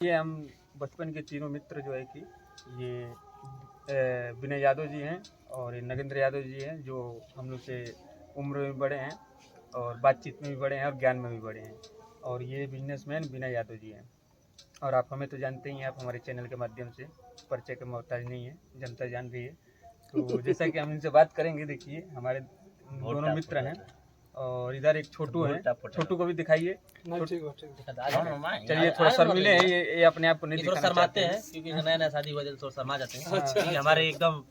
ये हम बचपन के तीनों मित्र जो है कि ये विनय यादव जी हैं और ये नगेंद्र यादव जी हैं, जो हम लोग से उम्र में बड़े हैं और बातचीत में भी बड़े हैं और ज्ञान में भी बड़े हैं। और ये बिजनेसमैन विनय यादव जी हैं। और आप हमें तो जानते ही हैं, आप हमारे चैनल के माध्यम से परिचय के मोहताज नहीं है, जनता जान रही है। तो जैसा कि हम इनसे बात करेंगे, देखिए हमारे दोनों मित्र हैं और इधर एक छोटू है, छोटू को भी दिखाइए। चलिए थोड़ा शर्मिले हैं ये अपने आप को नहीं दिखाना शर्माते हैं क्योंकि नया नया शादी हुआ थोड़ा शर्मा जाते हैं। हमारे एकदम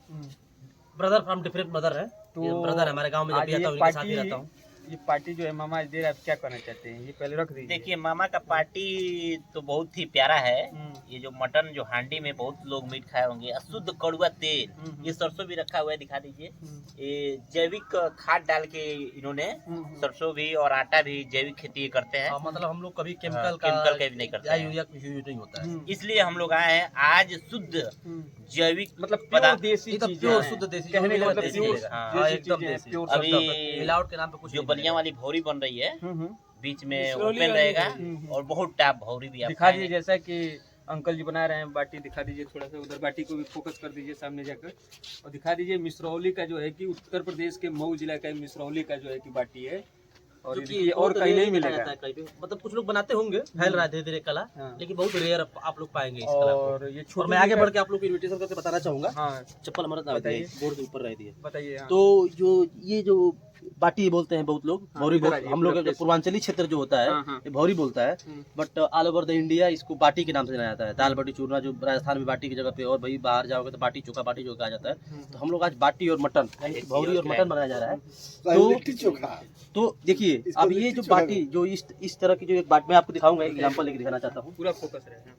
ब्रदर फ्रॉम डिफरेंट ब्रदर है। तो ब्रदर हमारे गांव में जब भी आता हूं उनके साथ ही रहता हूं। ये पार्टी जो है मामा आज दे रहा है, आप क्या कहना चाहते हैं? ये पहले रख दीजिए। देखिए मामा का पार्टी तो बहुत ही प्यारा है। ये जो मटन जो हांडी में बहुत लोग मीट खाए होंगे, शुद्ध कड़ुआ तेल, ये सरसों भी रखा हुआ है, दिखा दीजिए। ये जैविक खाद डाल के इन्होंने सरसों भी और आटा भी जैविक खेती करते हैं। मतलब हम लोग कभी केमिकल का भी नहीं करते हैं। नहीं होता है। इसलिए हम लोग आए हैं आज शुद्ध जैविक मतलब देसी प्योर शुद्ध देसी कहने का मतलब एकदम देसी। अभी मिलावट के नाम पे कुछ जो बलिया वाली भौरी बन रही है, बीच में ओपन रहेगा और बहुत टाप भौरी भी दिखा दीजिए। जैसा कि अंकल जी बना रहे हैं बाटी, दिखा दीजिए थोड़ा सा, उधर बाटी को भी फोकस कर दीजिए सामने जाकर और दिखा दीजिए। मिसरौली का जो है कि उत्तर प्रदेश के मऊ जिला का मिसरौली का जो है कि बाटी है और ये और कहीं नहीं मिलेगा। मतलब कुछ लोग बनाते होंगे, फैल रहा है धीरे धीरे कला, लेकिन बहुत रेयर आप लोग पाएंगे इस कला को। और ये और मैं आगे बढ़ के आप लोग को इन्विटेशन करके बताना चाहूंगा। हाँ, चप्पल हमारा बताइए, बोर्ड के ऊपर रह दिए बताइए। तो जो ये जो बाटी बोलते हैं बहुत लोग, भौरी हम लोग पूर्वांचली क्षेत्र जो होता है ये भौरी बोलता है, but all over the India इसको बाटी के नाम से जाना जाता है। दाल बाटी चूरमा जो राजस्थान में बाटी की जगह पे, और भाई बाहर जाओगे तो बाटी चोखा आ जाता है। तो हम लोग आज बाटी और मटन, भौरी और मटन बनाया जा रहा है। तो देखिए अब ये जो बाटी जो इस तरह की जो एक बाटी मैं आपको दिखाऊंगा, एग्जाम्पल लेके दिखाना चाहता हूँ। पूरा फोकस रहे।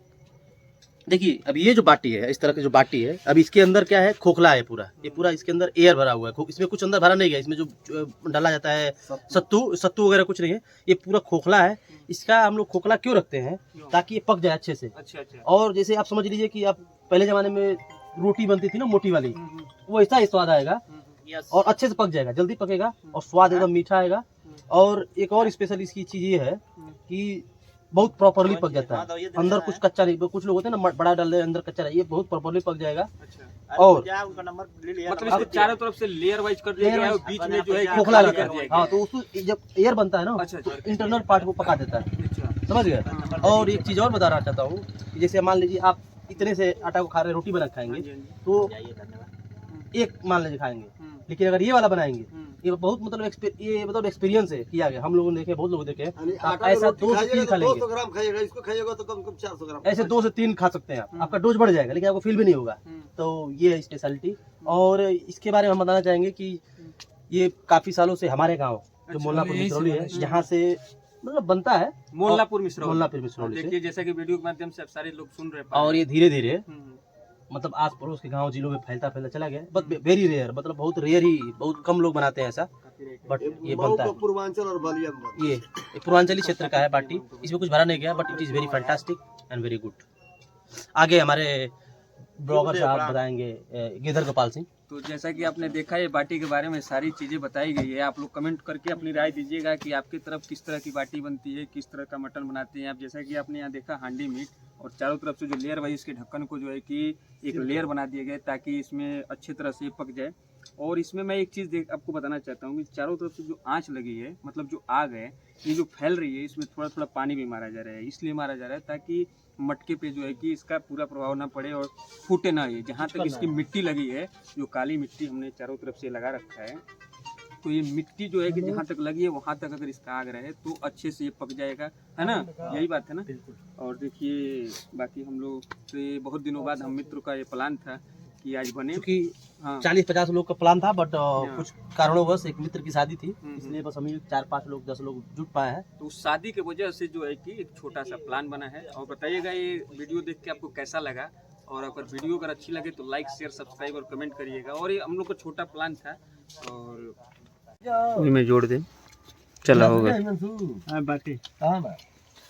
देखिए अब ये जो बाटी है, इस तरह की जो बाटी है, अब इसके अंदर क्या है, खोखला है पूरा, ये पूरा इसके अंदर एयर भरा हुआ है। इसमें कुछ अंदर भरा नहीं गया, इसमें जो डाला जाता है सत्तू वगैरह कुछ नहीं है, ये पूरा खोखला है। इसका हम लोग खोखला क्यों रखते हैं? ताकि ये पक जाए अच्छे से। अच्छा। और जैसे आप समझ लीजिए कि आप पहले जमाने में रोटी बनती थी ना मोटी वाली, वो ऐसा ही स्वाद आएगा और अच्छे से पक जाएगा, जल्दी पकेगा और स्वाद एकदम मीठा आएगा। और एक और स्पेशल इसकी चीज ये है कि बहुत प्रॉपरली पक जाता है, अंदर कुछ कच्चा नहीं। कुछ लोग होते हैं ना बड़ा डाल दे अंदर कच्चा रहे, ये बहुत प्रॉपरली पक जाएगा। और मतलब चारों तरफ से लेयर वाइज कर दिया गया है, बीच में जो है खोखला लगा है। हाँ, तो उसको जब एयर बनता है ना तो इंटरनल पार्ट को पका देता है, समझ गए। और एक चीज और बताना चाहता हूँ, जैसे मान लीजिए आप इतने से आटा को खा रहे, रोटी बना खाएंगे तो एक मान लीजिए खाएंगे, लेकिन अगर ये वाला बनाएंगे, ये बहुत मतलब एक्सपीरियंस है किया गया, हम लोगों ने देखे, बहुत लोग देखे। ऐसा 2 से 3 खा लेंगे, 200 ग्राम खाइएगा, इसको खाइएगा तो कम 400 ग्राम। ऐसे 2 से 3 खा सकते हैं आप, आपका डोज बढ़ जाएगा लेकिन आपको फील भी नहीं होगा। तो ये है स्पेशलिटी। और इसके बारे में हम बताना चाहेंगे कि ये काफी सालों से हमारे गाँव जो मोल्लापुर मिसरौली है, यहाँ से मतलब बनता है। मोल्लापुर मिसरौली। देखिए जैसा कि वीडियो के माध्यम से सारे लोग सुन रहे हैं, और ये धीरे धीरे मतलब आस पड़ोस के गांव जिलों में फैलता चला गया, बट वेरी रेयर, मतलब बहुत रेयर ही, बहुत कम लोग बनाते हैं ऐसा, बट ये बनता है। पूर्वांचल और बलिया ये पूर्वांचली क्षेत्र का है बाटी, इसमें कुछ भरा नहीं गया, but it is very fantastic and very good. आगे हमारे ब्लॉगर साहब बताएंगे, गिरधर गोपाल सिंह। तो जैसा कि आपने देखा, ये बाटी के बारे में सारी चीज़ें बताई गई है। आप लोग कमेंट करके अपनी राय दीजिएगा कि आपकी तरफ किस तरह की बाटी बनती है, किस तरह का मटन बनाते हैं आप। जैसा कि आपने यहाँ देखा हांडी मीट, और चारों तरफ से जो लेयर वाइज इसके ढक्कन को जो है कि एक लेयर बना दिया गया ताकि इसमें अच्छी तरह से पक जाए। और इसमें मैं एक चीज़ आपको बताना चाहता हूँ कि चारों तरफ से जो आँच लगी है, मतलब जो आग है ये जो फैल रही है, इसमें थोड़ा थोड़ा पानी भी मारा जा रहा है। इसलिए मारा जा रहा है ताकि मटके पे जो है कि इसका पूरा प्रभाव ना पड़े और फूटे ना। ये जहाँ तक इसकी मिट्टी लगी है, जो काली मिट्टी हमने चारों तरफ से लगा रखा है, तो ये मिट्टी जो है कि जहाँ तक लगी है वहाँ तक अगर इसका आग रहे तो अच्छे से ये पक जाएगा, है ना? यही बात है ना। और देखिए बाकी हम लोग तो ये बहुत दिनों बाद हम मित्र का ये प्लान था कि आज बने, क्योंकि 40-50 लोग का प्लान था, बट कुछ कारणोंवश एक मित्र की शादी थी, इसलिए बस हम 4-5 लोग 10 लोग जुट पाए हैं। तो उस शादी की वजह से जो है कि एक छोटा सा प्लान बना है। और बताइएगा ये वीडियो देख के आपको कैसा लगा, और अगर वीडियो अगर अच्छी लगे तो लाइक शेयर सब्सक्राइब और कमेंट करिएगा। और ये हम लोग का छोटा प्लान था, और मैं जोड़ दें, चला होगा बाटी।